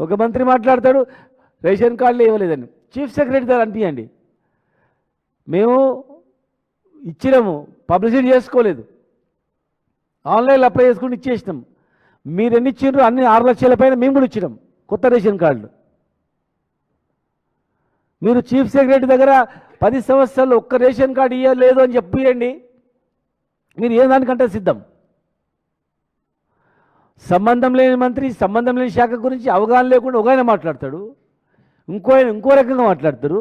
ఒక మంత్రి మాట్లాడతాడు రేషన్ కార్డులు ఇవ్వలేదని. చీఫ్ సెక్రటరీ గారు అనిపించండి, మేము ఇచ్చినాము, పబ్లిసిటీ చేసుకోలేదు, ఆన్లైన్లో అప్లై చేసుకుని ఇచ్చేసినాం. మీరు ఎన్ని ఇచ్చిండ్రు? అన్ని 6 లక్షల పైన మేము కూడా ఇచ్చినాం కొత్త రేషన్ కార్డులు. మీరు చీఫ్ సెక్రటరీ దగ్గర 10 సంవత్సరాలు ఒక్క రేషన్ కార్డు ఇవ్వలేదు అని చెప్పియండి, మీరు ఏ దానికంటే సిద్ధం. సంబంధం లేని మంత్రి సంబంధం లేని శాఖ గురించి అవగాహన లేకుండా ఒక ఆయన మాట్లాడతాడు, ఇంకో రకంగా మాట్లాడతారు.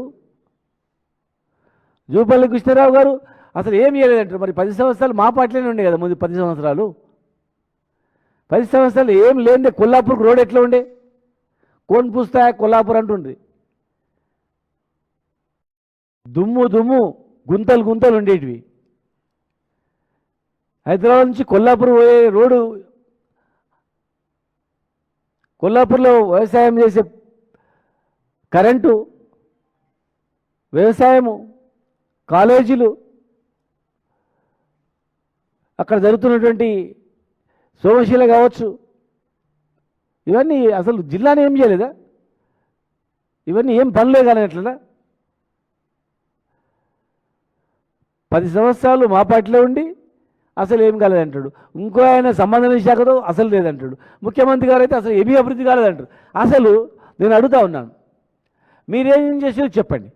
జూపల్లి కృష్ణారావు గారు అసలు ఏం చేయలేదంటారు. మరి 10 సంవత్సరాలు మా పార్టీలోనే ఉండే కదా ముందు 10 సంవత్సరాలు. 10 సంవత్సరాలు ఏం లేదే కొల్లాపూర్కి రోడ్ ఎట్లా ఉండే? కోన్ పూస్తా కొల్లాపూర్ అంటుండ్రి. దుమ్ము గుంతలు ఉండేటివి. హైదరాబాద్ నుంచి కొల్లాపూర్ పోయే రోడ్డు, కొల్లాపూర్లో వ్యవసాయం చేసే కరెంటు, వ్యవసాయము, కాలేజీలు, అక్కడ జరుగుతున్నటువంటి సోమశీల కావచ్చు, ఇవన్నీ అసలు జిల్లాని ఏం చేయలేదా? ఇవన్నీ ఏం పనులే కానీ ఎట్లా? 10 సంవత్సరాలు మా పార్టీలో ఉండి అసలు ఏం కాలేదంటాడు. ఇంకో ఆయన సంబంధమైన శాఖతో అసలు లేదంటాడు. ముఖ్యమంత్రి గారు అయితే అసలు ఏమీ అభివృద్ధి కాలేదంటారు. అసలు నేను అడుగుతా ఉన్నాను, మీరేం చేసి చెప్పండి.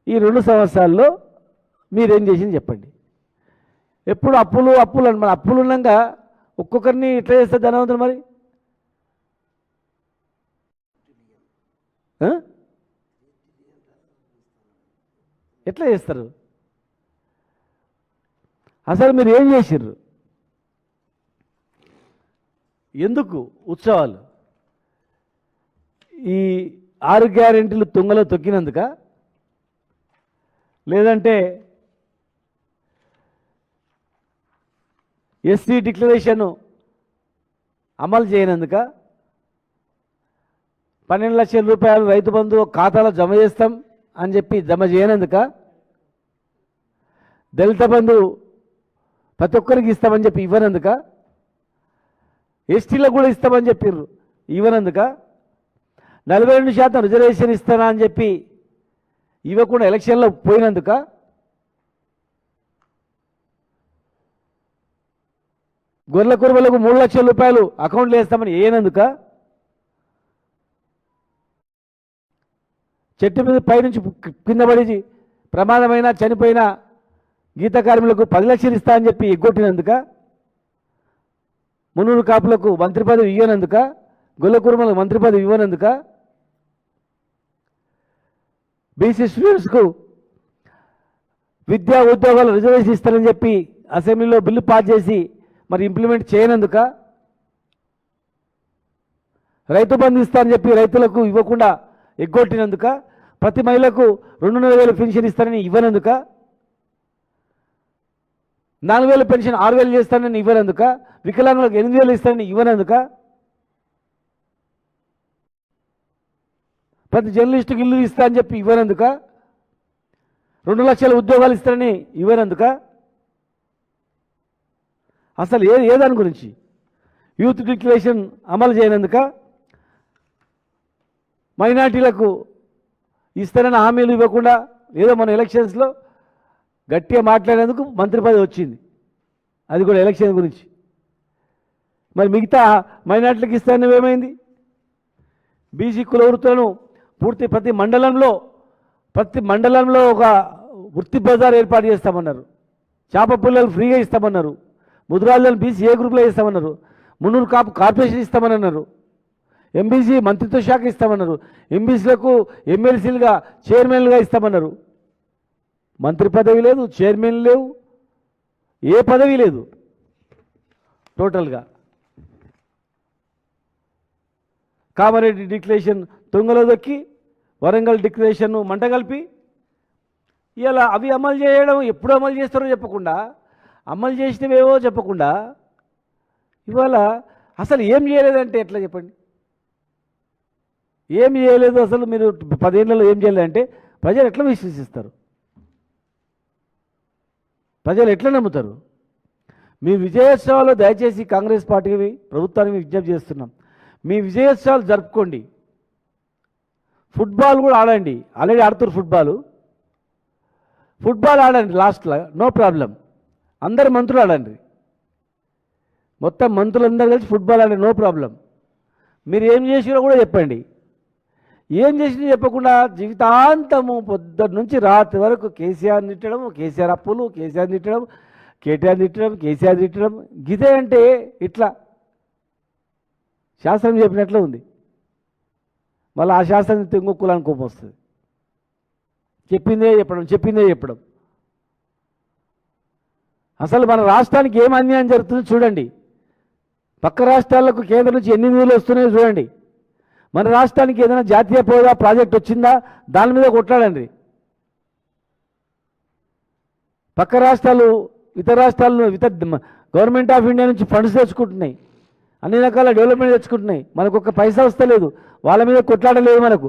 ఈ 2 సంవత్సరాల్లో మీరేం చేసింది చెప్పండి. ఎప్పుడు అప్పులు అని మన అప్పులు ఉన్నాక ఒక్కొక్కరిని ఎట్లా చేస్తారు ధనవంతులు? మరి ఎట్లా చేస్తారు? అసలు మీరు ఏం చేసిర్రు? ఎందుకు ఉత్సవాలు? ఈ 6 గ్యారెంటీలు తుంగలో తొక్కినందుక, లేదంటే ఎస్సీ డిక్లరేషన్ అమలు చేయనందుక, 12 లక్షల రూపాయలు రైతు బంధు ఖాతాలో జమ చేస్తాం అని చెప్పి జమ చేయనందుక, దళిత బంధు ప్రతి ఒక్కరికి ఇస్తామని చెప్పి ఇవ్వనందుక, ఎస్టీలకు కూడా ఇస్తామని చెప్పిర్రు ఇవ్వనందుక, 42% రిజర్వేషన్ ఇస్తానా అని చెప్పి ఇవ్వకుండా ఎలక్షన్లో పోయినందుక, గొర్రెల కురుమలకు 3 లక్షల రూపాయలు అకౌంట్లు వేస్తామని వేయనందుక, చెట్టు మీద పైనుంచి కింద పడి ప్రమాదమైన చనిపోయిన గీత కార్మికులకు 10 లక్షలు ఇస్తా అని చెప్పి ఎగ్గొట్టినందుక, మున్నూరు కాపులకు మంత్రి పదవి ఇవ్వనందుక, గొల్ల కురుమలకు మంత్రి పదవి ఇవ్వనందుక, బీసీ స్టూడెంట్స్కు విద్యా ఉద్యోగాలు రిజర్వేషన్ ఇస్తారని చెప్పి అసెంబ్లీలో బిల్లు పాస్ చేసి మరి ఇంప్లిమెంట్ చేయనందుక, రైతు బంధు ఇస్తారని చెప్పి రైతులకు ఇవ్వకుండా ఎగ్గొట్టినందుక, ప్రతి మహిళకు 2,500 పెన్షన్ ఇస్తారని ఇవ్వనందుక, 4,000 పెన్షన్ 6,000 చేస్తానని ఇవ్వనందుక, వికలాంగులకు 8,000 ఇస్తానని ఇవ్వనందుక, ప్రతి జర్నలిస్టుకి ఇల్లు ఇస్తా అని చెప్పి ఇవ్వనందుక, 2 లక్షల ఉద్యోగాలు ఇస్తారని ఇవ్వనందుక, అసలు ఏ దాని గురించి? యూత్ డిక్లరేషన్ అమలు చేయనందుక, మైనార్టీలకు ఇస్తారని హామీలు ఇవ్వకుండా ఏదో మన ఎలక్షన్స్లో గట్టిగా మాట్లాడేందుకు మంత్రి పదవి వచ్చింది, అది కూడా ఎలక్షన్ గురించి. మరి మిగతా మైనార్టీలకు ఇస్తారని ఏమైంది? బీసీ కుల వృత్తులను పూర్తి ప్రతి మండలంలో ఒక వృత్తి బజార్ ఏర్పాటు చేస్తామన్నారు. చేప పుల్లలు ఫ్రీగా ఇస్తామన్నారు. ముద్రాలను బీసీ ఏ గ్రూప్లో ఇస్తామన్నారు. మున్నూరు కాపు కార్పొరేషన్ ఇస్తామని అన్నారు. ఎంబీసీ మంత్రిత్వ శాఖ ఇస్తామన్నారు. ఎంబీసీలకు ఎమ్మెల్సీలుగా చైర్మన్లుగా ఇస్తామన్నారు. మంత్రి పదవి లేదు, చైర్మన్ లేవు, ఏ పదవి లేదు. టోటల్గా కామారెడ్డి డిక్లరేషన్ తొంగలో దొక్కి వరంగల్ డిక్లరేషన్ మంట కలిపి ఇలా అవి అమలు చేయడం, ఎప్పుడు అమలు చేస్తారో చెప్పకుండా, అమలు చేసినవేవో చెప్పకుండా, ఇవాళ అసలు ఏం చేయలేదంటే ఎట్లా చెప్పండి? ఏం చేయలేదు అసలు. మీరు 10 ఏళ్లలో ఏం చేయలేదంటే ప్రజలు ఎట్లా విశ్వసిస్తారు? ప్రజలు ఎట్లా నమ్ముతారు? మీ విజయోత్సవాల్లో దయచేసి కాంగ్రెస్ పార్టీకి ప్రభుత్వానికి విజ్ఞప్తి చేస్తున్నాం, మీ విజయోత్సవాలు జరుపుకోండి, ఫుట్బాల్ కూడా ఆడండి, ఆల్రెడీ ఆడుతున్నారు ఫుట్బాల్ ఆడండి లాస్ట్లో, నో ప్రాబ్లం. అందరు మంత్రులు ఆడండి, మొత్తం మంత్రులందరూ కలిసి ఫుట్బాల్ ఆడండి, నో ప్రాబ్లం. మీరు ఏం చేసినా కూడా చెప్పండి. ఏం చేసినా చెప్పకుండా జీవితాంతము పొద్దున్న నుంచి రాత్రి వరకు కేసీఆర్ తిట్టడం, కేసీఆర్ అప్పులు, కేసీఆర్ తిట్టడం, కేటీఆర్ తిట్టడం, కేసీఆర్ తిట్టడం, గిదే అంటే ఇట్లా శాస్త్రం చెప్పినట్లు ఉంది. మళ్ళీ ఆ శాస్త్రం ఇంకో కులానికి కోపం వస్తుంది. చెప్పిందే చెప్పడం. అసలు మన రాష్ట్రానికి ఏం అన్యాయం జరుగుతుందో చూడండి. పక్క రాష్ట్రాలకు కేంద్రం నుంచి ఎన్ని నిధులు వస్తున్నాయో చూడండి. మన రాష్ట్రానికి ఏదైనా జాతీయ హోదా ప్రాజెక్ట్ వచ్చిందా, దాని మీద కొట్లాడండి. పక్క రాష్ట్రాలు ఇతర రాష్ట్రాలను గవర్నమెంట్ ఆఫ్ ఇండియా నుంచి ఫండ్స్ తెచ్చుకుంటున్నాయి, అన్ని రకాల డెవలప్మెంట్ తెచ్చుకుంటున్నాయి. మనకు ఒక్క పైసా వస్తలేదు, వాళ్ళ మీద కొట్లాడలేదు.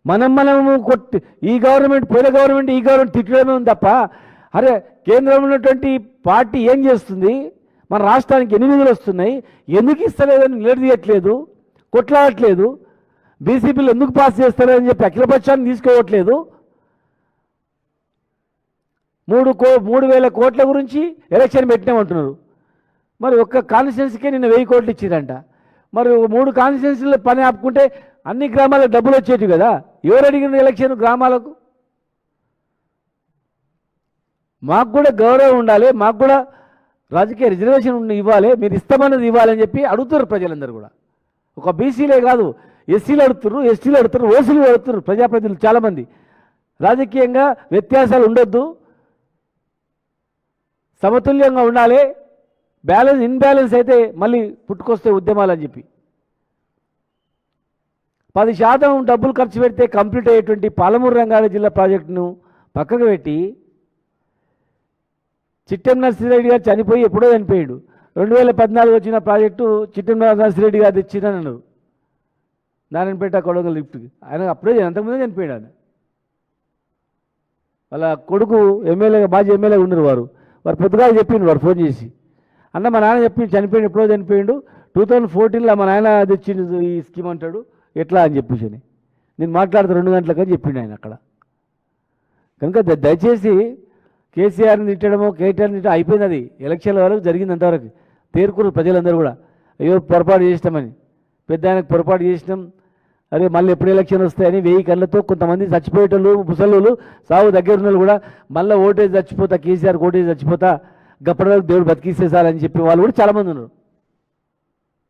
మనము కొట్టి ఈ గవర్నమెంట్ పోయిన గవర్నమెంట్ ఈ గవర్నమెంట్ తిట్టడమే ఉంది తప్ప, అరే కేంద్రంలో ఉన్నటువంటి పార్టీ ఏం చేస్తుంది, మన రాష్ట్రానికి ఎన్ని నిధులు వస్తున్నాయి, ఎందుకు ఇస్తలేదని నిలదీయట్లేదు, కొట్లాడట్లేదు. బీసీపీలు ఎందుకు పాస్ చేస్తలేదని చెప్పి అఖిలపక్షాన్ని తీసుకోవట్లేదు. 3,000 కోట్ల గురించి ఎలక్షన్ పెట్టినామంటున్నారు. మరి ఒక్క కాన్స్టిట్యున్సీకే నిన్న 1000 కోట్లు ఇచ్చిందంట. మరి 3 కాన్స్టిట్యున్సీలో పని ఆపుకుంటే అన్ని గ్రామాలకు డబ్బులు వచ్చేవి కదా. ఎవరు అడిగిన ఎలక్షన్ గ్రామాలకు? మాకు కూడా గౌరవం ఉండాలి, మాకు కూడా రాజకీయ రిజర్వేషన్ ఇవ్వాలి, మీరు ఇస్తామన్నది ఇవ్వాలని చెప్పి అడుగుతారు ప్రజలందరూ కూడా. ఒక బీసీలే కాదు, ఎస్సీలు అడుగుతున్నారు, ఎస్టీలు అడుగుతున్నారు, ఓసీలు అడుగుతున్నారు, ప్రజాప్రతినిధులు చాలామంది. రాజకీయంగా వ్యత్యాసాలు ఉండొద్దు, సమతుల్యంగా ఉండాలి, ఇన్బ్యాలెన్స్ అయితే మళ్ళీ పుట్టుకొస్తే ఉద్యమాలని చెప్పి 10% డబ్బులు ఖర్చు పెడితే కంప్లీట్ అయ్యేటువంటి పాలమూరు రంగారెడ్డి జిల్లా ప్రాజెక్టును పక్కకు పెట్టి చిట్టెం నర్సిరెడ్డి గారు చనిపోయి ఎప్పుడో చనిపోయాడు. 2014 వచ్చిన ప్రాజెక్టు చిట్టెం నర్సిరెడ్డి గారు తెచ్చిందని అన్నారు. నారాయణపేట కొడంగల్ లిఫ్ట్కి ఆయన అప్పుడే అంతకుముందే చనిపోయాడు. ఆయన వాళ్ళ కొడుకు ఎమ్మెల్యేగా మాజీ ఎమ్మెల్యే ఉన్నారు. వారు పొద్దుగా చెప్పిండు, వారు ఫోన్ చేసి, అన్న మా నాన్న చెప్పి చనిపోయిండు, ఎప్పుడో చనిపోయిండు, 2014లో మా నాయన తెచ్చిండు ఈ స్కీమ్ అంటాడు, ఎట్లా అని చెప్పేసి నేను మాట్లాడితే 2 గంటలకని చెప్పిండు ఆయన అక్కడ. కనుక దయచేసి కేసీఆర్ని తిట్టడమో కేటీఆర్ని తిట్టడం అయిపోయింది. అది ఎలక్షన్ల వరకు జరిగింది, అంతవరకు తేరుకున్నారు ప్రజలందరూ కూడా. అయ్యో పొరపాటు చేసినామని, పెద్ద ఆయనకు పొరపాటు చేసినాం, అరే మళ్ళీ ఎప్పుడు ఎలక్షన్ వస్తాయని 1000 కళ్ళతో కొంతమంది చచ్చిపోయేటోళ్ళు, ముసలోళ్ళు, సాగు దగ్గర ఉన్న కూడా మళ్ళీ ఓటేజ్ చచ్చిపోతా, కేసీఆర్ ఓటేజ్ చచ్చిపోతా, గప్పటి వరకు దేవుడు బతికిస్తేసాలని చెప్పి వాళ్ళు కూడా చాలామంది ఉన్నారు.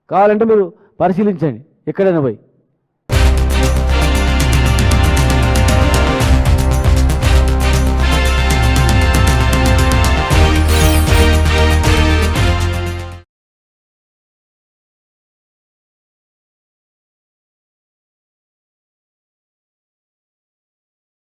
కావాలంటే మీరు పరిశీలించండి ఎక్కడైనా పోయి.